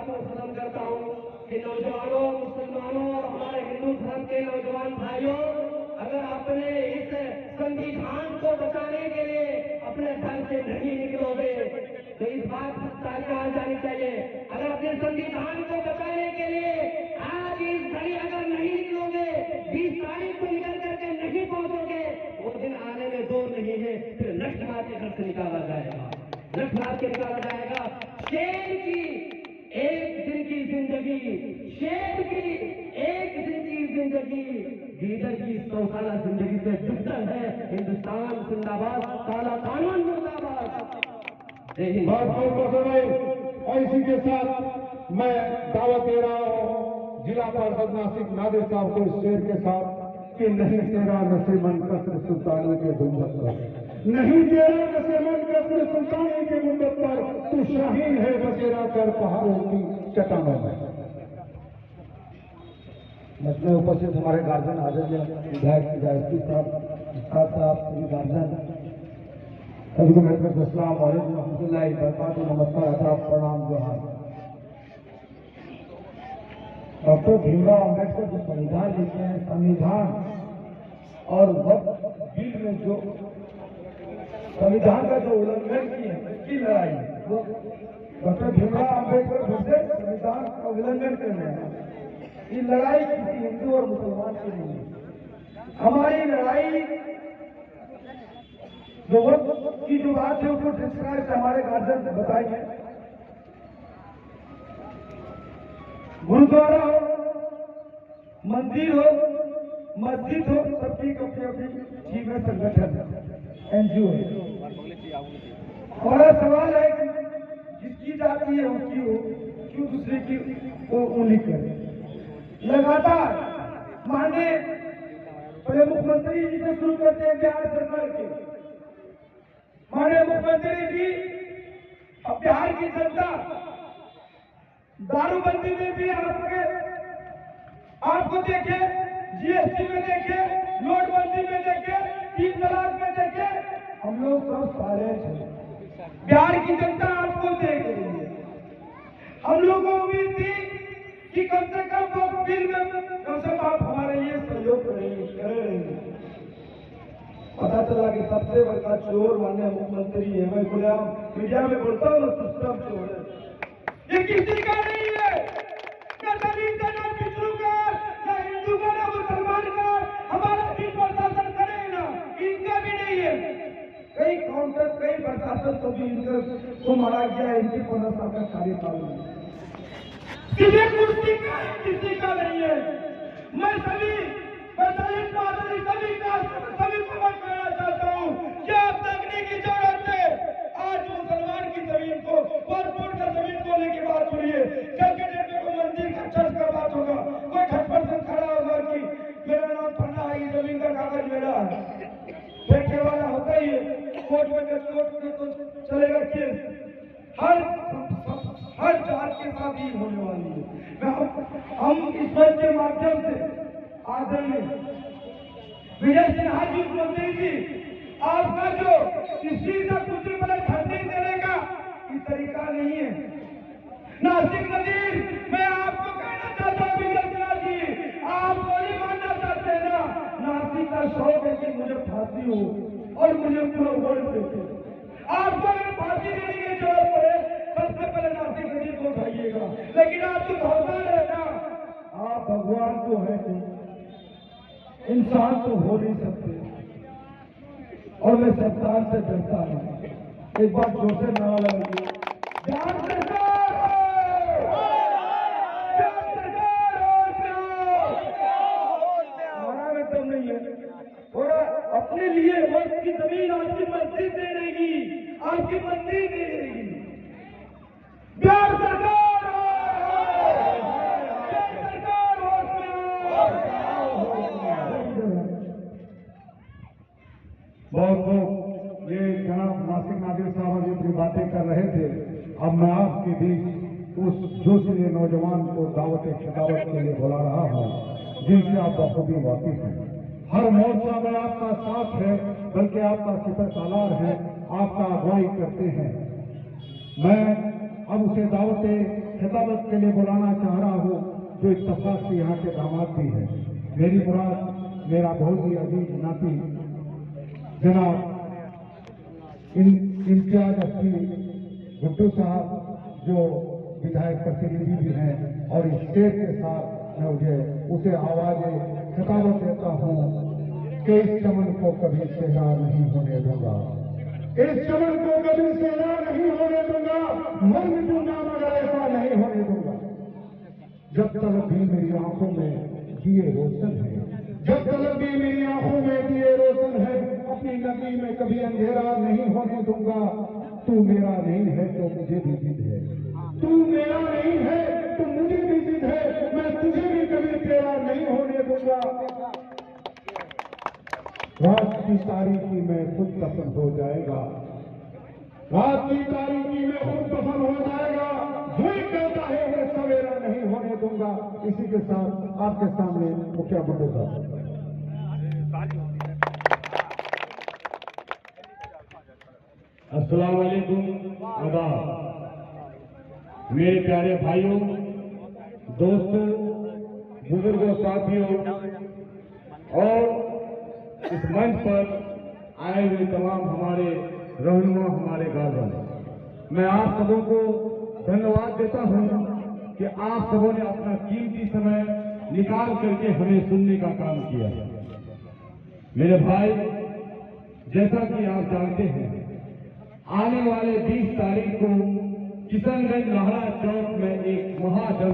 बात को खत्म करता हूँ कि नौजवानों, मुसलमानों और हमारे हिंदू धर्म के नौजवान भाइयों, अगर अपने इस संविधान को बचाने के लिए अपने घर से नहीं निकलोगे तो इस बात पर तालियां आ जानी चाहिए। अगर अपने संविधान को बचाने के लिए आज इस घड़ी अगर नहीं निकलोगे, 20 तारीख को निकल करके नहीं पहुंचोगे, वो दिन आने में दूर नहीं है, फिर लठ मार के घर से निकाला जाएगा, लठ मार के निकाला जाएगा। शेर की एक दिन की जिंदगी, शेर की एक दिन की जिंदगी गीदड़ की 100 साल जिंदगी से बेहतर है। हिंदुस्तान जिंदाबाद, काला कानून मुर्दाबाद। और इसी के साथ मैं दावा दे रहा हूँ जिला पार्षद नासिक नादिर साहब को इस शेर के साथ कि नहीं तेरा नसीमन कसर सुल्तानी के गुंबद पर, नहीं तेरा नसीमन कसर सुल्तानी के गुंबद पर, तू शाहीन है बसेरा कर पहाड़ों की चट्टानों में। मंच में उपस्थित हमारे गार्जियन आदरणीय विधायक गायत्री साहब, साहब सभी गार्जियन, सभी को मेरे अस्सलाम वालेकुम रहमतुल्लाहि व बरकातहू, नमस्कार, आदाब, प्रणाम, जोहार। डॉक्टर भीमराव अम्बेडकर जो संविधान लिखे हैं, संविधान और वक्त बिल में जो संविधान का जो उल्लंघन किए हैं इसकी लड़ाई, वो डॉक्टर भीमराव अम्बेडकर फिर से संविधान का उल्लंघन कर रहे हैं। ये लड़ाई किसी हिंदू और मुसलमान की नहीं है, हमारी लड़ाई जो वक्त की जो बात है उसको डिस्क्राइब हमारे गार्जियन बताएंगे। गुरुद्वारा हो, मंदिर हो, मस्जिद हो, सबकी अपनी अपनी चीज में संगठन एनजीओ है। हमारा सवाल है कि जिसकी जाति है उसकी हो, क्यों दूसरे की को उंगली करे। लगातार माननीय पहले मुख्यमंत्री जी से शुरू करते हैं बिहार सरकार के। माननीय मुख्यमंत्री जी, अब बिहार की जनता दारूबंदी में भी आपको देखे, जीएसटी में देखे, नोटबंदी में देखे, 3 तलाक में देखे, हम लोग सब साइलेंट हैं। बिहार की जनता आपको देख रही है। हम लोगों को उम्मीद थी कि कम से कम वो बिल में कम से कम आप हमारे लिए सहयोग करेंगे। पता चला कि सबसे बड़ा चोर माननीय मुख्यमंत्री है। मैं खुलेआम मीडिया में बोलता हूँ, सिस्टम चोर है। ये किसी का नहीं है, न दलित का, न पिछड़ों का, न हिंदू का, न मुसलमान का। हमारा भी प्रशासन करे ना, इनका भी नहीं है। कई काउंटर, कई प्रशासन तो भी इनका को मारा गया है। इनके 15 साल का कार्यकाल है। किसी कुर्सी का किसी का नहीं है। मैं सभी को मत कहना चाहता हूँ कि आप देखने की जरूरत है। आज मुसलमान की जमीन को भरपूर का जमीन को लेके बात हो रही है। कल के डेट में कोई मंदिर का चर्च का बात होगा, कोई खटपट से खड़ा होगा कि मेरा नाम फलना है, ये जमीन का कागज मेरा है। फेंकने वाला होता ही है। कोर्ट में तो चलेगा केस। हर जात के साथ ही होने वाली है। हम इस मंच के माध्यम से आदरणीय विजय सिन्हा जी, मुख्यमंत्री जी, आपका जो किसी का कुछ मतलब ठंडी देने का ये तरीका नहीं है। नासिक नजीर, मैं आपको कहना चाहता हूँ विजय सिन्हा जी, आप गोली मारना चाहते हैं ना। नासिक का शौक है कि मुझे फांसी हो और मुझे पूरा वर्ल्ड देखे। आपको अगर फांसी देने की जरूरत पड़े, सबसे पहले नासिक नजीर को उठाइएगा। लेकिन आप जो भगवान है ना, आप भगवान तो है नहीं, इंसान तो हो नहीं सकते। और मैं सरकार से डरता हूं। एक बार जोर से नारा लगाइए, बिहार सरकार, हमारा में दम नहीं है। थोड़ा अपने लिए वक्त की जमीन आपकी मस्जिद दे देगी, आपकी मंदिर दे देगी। बिहार सरकार, बहुत ये जनाब नासिक नादिर साहब जो अपनी बातें कर रहे थे, अब मैं आपके बीच उस दूसरे नौजवान को दावत खिलावत के लिए बुला रहा हूँ जिनसे आप बखूबी वाकिफ हैं। हर मोर्चा में आपका साथ है, बल्कि आपका सिपह सालार है, आपका अगुवाई करते हैं। मैं अब उसे दावत खिताबत के लिए बुलाना चाह रहा हूँ, जो इत्तफाक से यहाँ के दामाद भी है। मेरी मुराद मेरा बहुत ही अजीज नाती जनाब इम्तियाज अफ्ती गुड्डू साहब, जो विधायक प्रतिनिधि भी हैं, और इस शेर के साथ मैं उसे आवाज़ खिताबत देता हूँ कि इस चमन को कभी सेहरा नहीं होने दूंगा, इस चमन को कभी सेहरा नहीं होने दूंगा, मर मिटूंगा मगर ऐसा नहीं होने दूंगा। जब तक भी मेरी आंखों में दिए रोशन है, जब तक भी मेरी आंखों में दिए रोशन है, अपनी नदी में कभी अंधेरा नहीं होने दूंगा। तू मेरा नहीं है तो मुझे भी जिद है, तू मेरा नहीं है तो मुझे भी जिद है, मैं तुझे भी कभी तेरा नहीं होने दूंगा। रात की तारीकी में खुद दफन हो जाएगा, रात की तारीकी में खुद दफन हो जाएगा, जो कहता है वो सवेरा नहीं होने दूंगा। इसी के साथ आपके सामने मुखिया बुड्डू साहब। अस्सलाम वालेकुम, आदाब। मेरे प्यारे भाइयों, दोस्तों, बुजुर्गों, साथियों और इस मंच पर आए हुए तमाम हमारे रहनुमा, हमारे गार्जियन, मैं आप सबों को धन्यवाद देता हूं कि आप सबों ने अपना कीमती समय निकाल करके हमें सुनने का काम किया। मेरे भाई, जैसा कि आप जानते हैं, आने वाले 20 तारीख को किशनगंज लाहड़ा चौक में एक महाजन